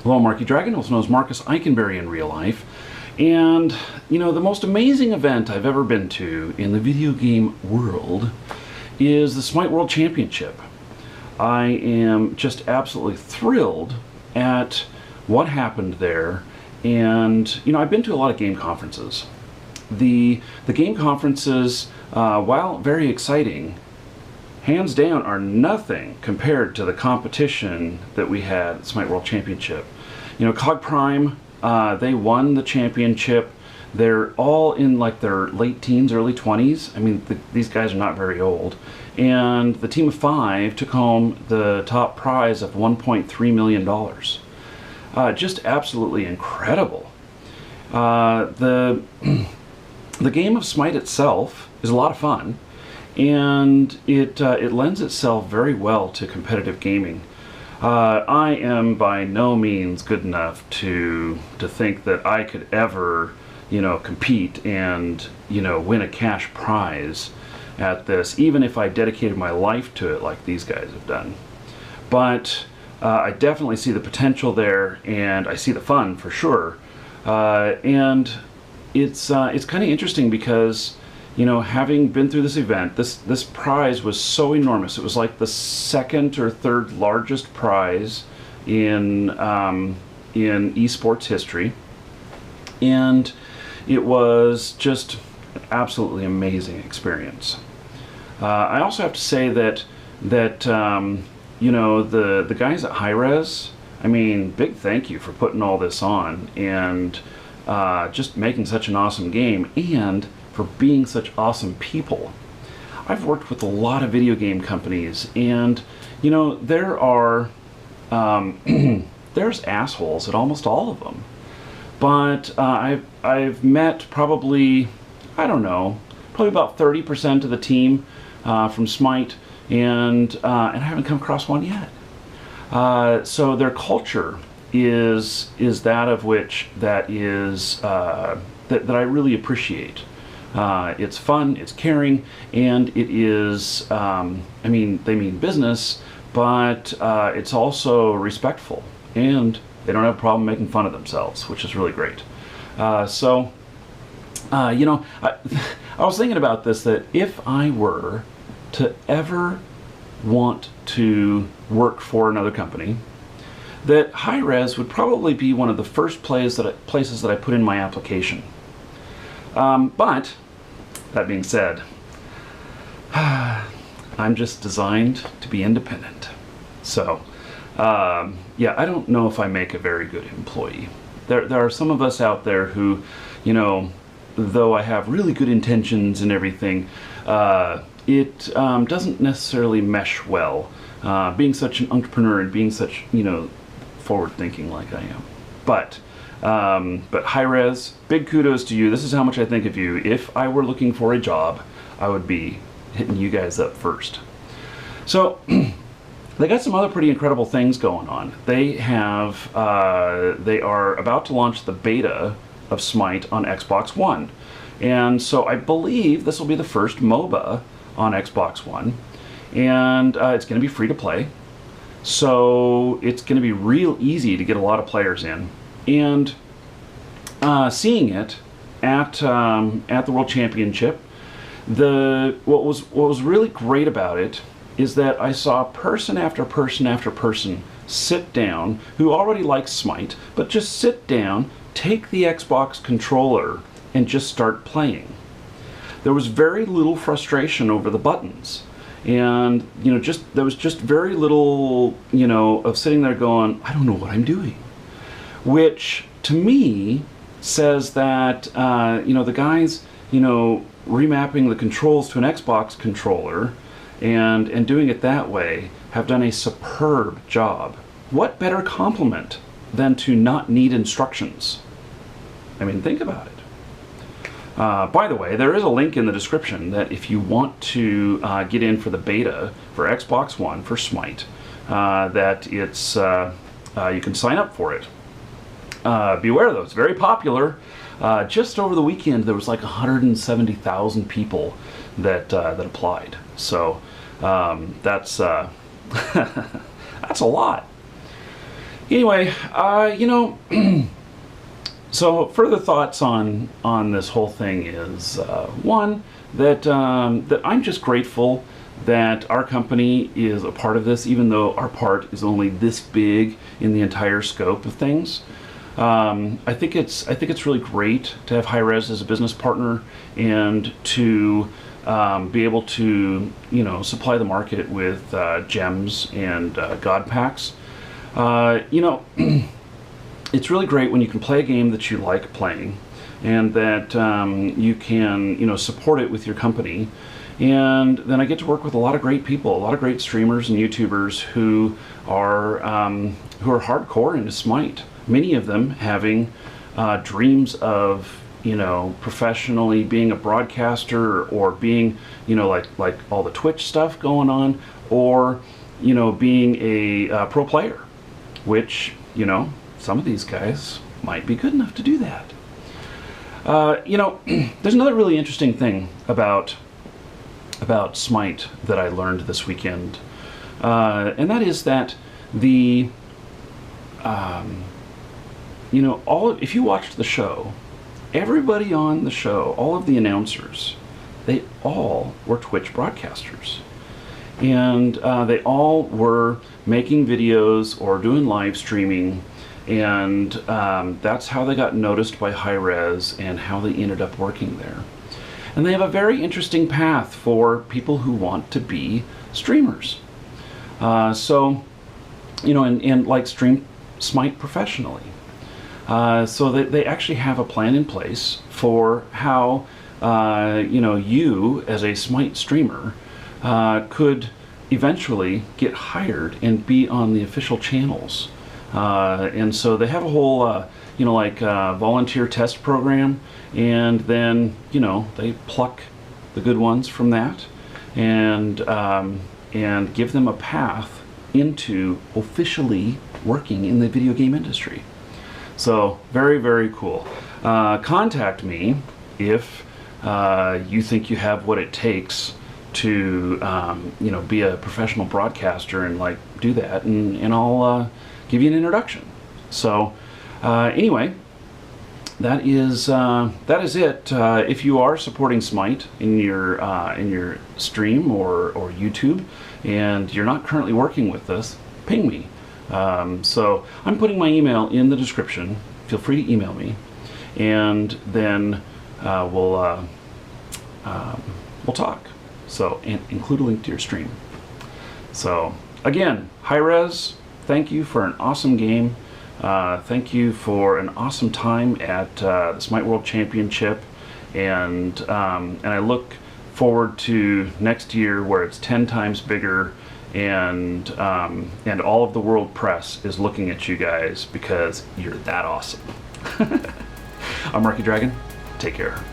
Hello, Marky Dragon, also known as Marcus Eikenberry in real life. And, you know, the most amazing event I've ever been to in the video game world is the Smite World Championship. I am just absolutely thrilled at what happened there. And, you know, I've been to a lot of game conferences. The game conferences, while very exciting, hands down are nothing compared to the competition that we had at Smite World Championship. You know, COG Prime, they won the championship. They're all in like their late teens, early 20s. I mean, these guys are not very old. And the team of 5 took home the top prize of $1.3 million. Just absolutely incredible. The game of Smite itself is a lot of fun, and it lends itself very well to competitive gaming. I am by no means good enough to think that I could ever, you know, compete and, you know, win a cash prize at this, even if I dedicated my life to it like these guys have done. But I definitely see the potential there, and I see the fun for sure. And it's kind of interesting because, you know, having been through this event, this prize was so enormous. It was like the second or third largest prize in esports history, and it was just an absolutely amazing experience. I also have to say that you know, the guys at Hi-Rez, I mean, big thank you for putting all this on and just making such an awesome game, and for being such awesome people. I've worked with a lot of video game companies, and you know, there are there's assholes at almost all of them. But I've met probably, I don't know, probably about 30% of the team from Smite, and I haven't come across one yet. So their culture is that of which that is that I really appreciate. It's fun, it's caring, and it is, I mean, they mean business, but it's also respectful, and they don't have a problem making fun of themselves, which is really great. So, you know, I was thinking about this, that if I were to ever want to work for another company, that Hi-Rez would probably be one of the first places that I put in my application. But that being said, I'm just designed to be independent. So, yeah, I don't know if I make a very good employee. There are some of us out there who, you know, though I have really good intentions and everything, it doesn't necessarily mesh well. Being such an entrepreneur and being such, you know, forward-thinking like I am. But Hi-Rez, big kudos to you. This is how much I think of you. If I were looking for a job, I would be hitting you guys up first. So they got some other pretty incredible things going on. They have they are about to launch the beta of Smite on Xbox One, and so I believe this will be the first MOBA on Xbox One, and it's going to be free to play. So it's going to be real easy to get a lot of players in. And seeing it at the World Championship, what was really great about it is that I saw person after person after person sit down who already likes Smite, but just sit down, take the Xbox controller, and just start playing. There was very little frustration over the buttons. And, you know, there was just very little, you know, of sitting there going, I don't know what I'm doing. Which, to me, says that, you know, the guys, you know, remapping the controls to an Xbox controller and doing it that way have done a superb job. What better compliment than to not need instructions? I mean, think about it. By the way, there is a link in the description that if you want to get in for the beta for Xbox One for Smite, that it's you can sign up for it. Beware though, it's very popular. Just over the weekend, there was like 170,000 people that applied. So that's that's a lot. Anyway, so further thoughts on this whole thing is one, that I'm just grateful that our company is a part of this, even though our part is only this big in the entire scope of things. I think it's really great to have Hi-Rez as a business partner and to be able to supply the market with gems and God packs. It's really great when you can play a game that you like playing, and that you can support it with your company. And then I get to work with a lot of great people, a lot of great streamers and YouTubers who are hardcore into Smite. Many of them having dreams of professionally being a broadcaster, or being like all the Twitch stuff going on, or being a pro player, which some of these guys might be good enough to do that. There's another really interesting thing about Smite that I learned this weekend, and that is that if you watched the show, everybody on the show, all of the announcers, they all were Twitch broadcasters, and they all were making videos or doing live streaming, and that's how they got noticed by Hi-Rez and how they ended up working there. And they have a very interesting path for people who want to be streamers. And like stream Smite professionally. So they actually have a plan in place for how you as a Smite streamer could eventually get hired and be on the official channels. And so they have a whole volunteer test program, and then they pluck the good ones from that and give them a path into officially working in the video game industry. So very, very cool. Contact me if you think you have what it takes to be a professional broadcaster and do that, and I'll give you an introduction. So anyway, that is it. If you are supporting Smite in your stream or YouTube, and you're not currently working with us, ping me. So I'm putting my email in the description. Feel free to email me, and then we'll talk. So, and include a link to your stream. So again, Hi-Rez, thank you for an awesome game. Thank you for an awesome time at the Smite World Championship, and I look forward to next year where it's 10 times bigger, and all of the world press is looking at you guys because you're that awesome. I'm Marky Dragon. Take care.